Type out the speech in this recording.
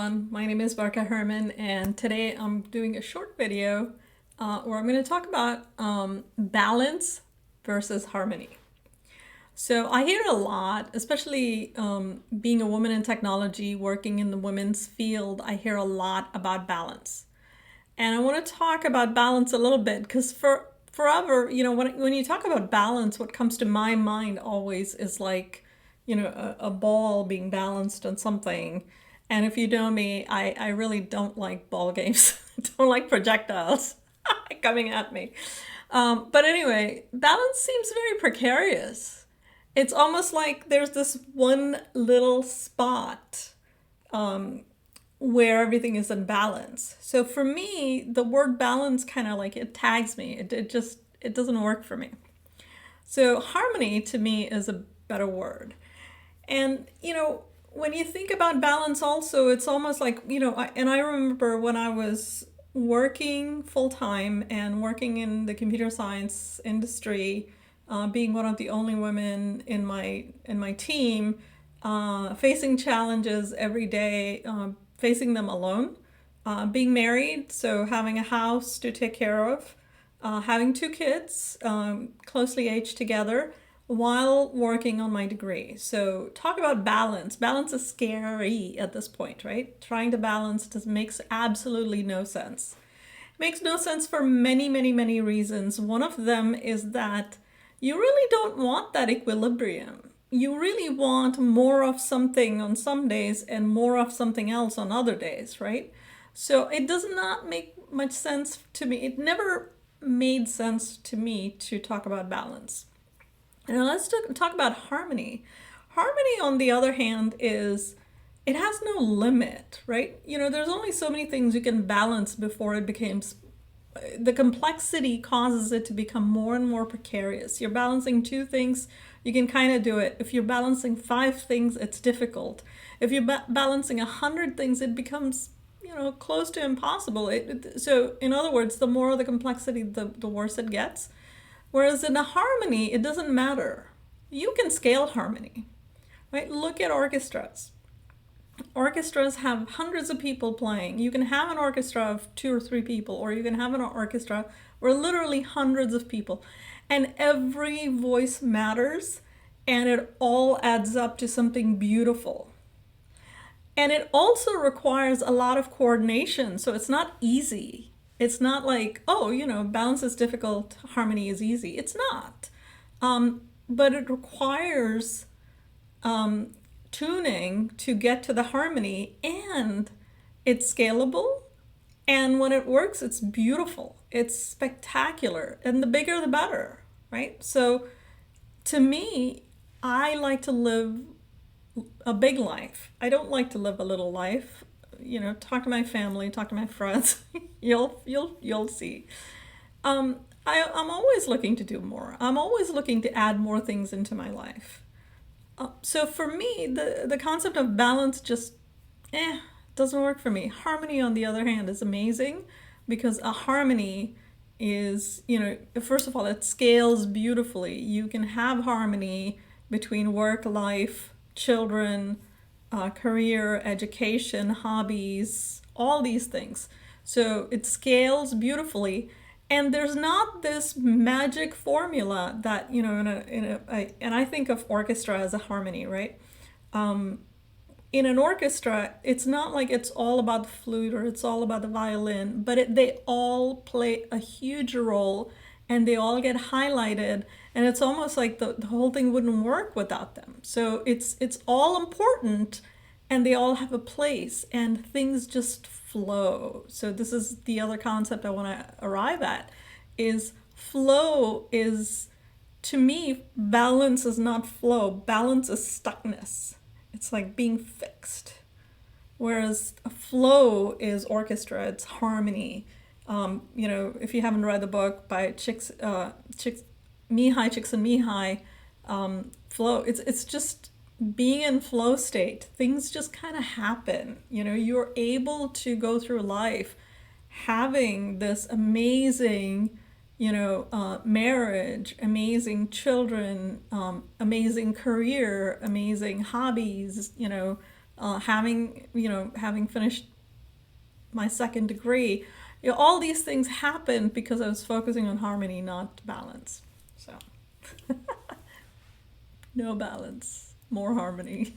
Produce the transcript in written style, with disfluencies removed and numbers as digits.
everyone. My name is Barka Herman, and today I'm doing a short video where I'm going to talk about balance versus harmony. So I hear a lot, especially being a woman in technology, working in the women's field, I hear a lot about balance. And I want to talk about balance a little bit because for forever, when you talk about balance, what comes to my mind always is like, a ball being balanced on something. And if you know me, I really don't like ball games. I don't like projectiles coming at me. But anyway, balance seems very precarious. It's almost like there's this one little spot where everything is in balance. So for me, the word balance kind of like it tags me. It doesn't work for me. So harmony to me is a better word. And when you think about balance also, it's almost like, and I remember when I was working full time and working in the computer science industry, being one of the only women in my team, facing challenges every day, facing them alone, being married, so having a house to take care of, having two kids closely aged together while working on my degree. So talk about balance. Balance is scary at this point, right? Trying to balance just makes absolutely no sense. It makes no sense for many, many, many reasons. One of them is that you really don't want that equilibrium. You really want more of something on some days and more of something else on other days, right? So it does not make much sense to me. It never made sense to me to talk about balance. Now let's talk about harmony. Harmony, on the other hand, it has no limit, right? There's only so many things you can balance before it becomes the complexity causes it to become more and more precarious. You're balancing two things, you can kind of do it. If you're balancing five things, it's difficult. If you're balancing 100 things, it becomes close to impossible. So in other words, the more the complexity, the worse it gets. Whereas in a harmony, it doesn't matter. You can scale harmony, right? Look at orchestras. Orchestras have hundreds of people playing. You can have an orchestra of 2 or 3 people, or you can have an orchestra where literally hundreds of people, and every voice matters, and it all adds up to something beautiful. And it also requires a lot of coordination, so it's not easy. It's not like, balance is difficult, harmony is easy. It's not. But it requires tuning to get to the harmony, and it's scalable. And when it works, it's beautiful. It's spectacular. And the bigger, the better, right? So to me, I like to live a big life. I don't like to live a little life. Talk to my family, talk to my friends. you'll see. I'm always looking to do more. I'm always looking to add more things into my life. So for me, the concept of balance just doesn't work for me. Harmony, on the other hand, is amazing because a harmony is, first of all, it scales beautifully. You can have harmony between work, life, children, career, education, hobbies, all these things. So it scales beautifully. And there's not this magic formula that, and I think of orchestra as a harmony, right? In an orchestra, it's not like it's all about the flute or it's all about the violin, but they all play a huge role and they all get highlighted, and it's almost like the whole thing wouldn't work without them. So it's all important, and they all have a place, and things just flow. So this is the other concept I want to arrive at, is flow is, to me, balance is not flow. Balance is stuckness. It's like being fixed. Whereas a flow is orchestra, it's harmony. If you haven't read the book by Csikszentmihalyi, flow, it's just being in flow state. Things just kind of happen. You're able to go through life having this amazing, marriage, amazing children, amazing career, amazing hobbies, having finished my second degree, all these things happened because I was focusing on harmony, not balance. So, no balance, more harmony.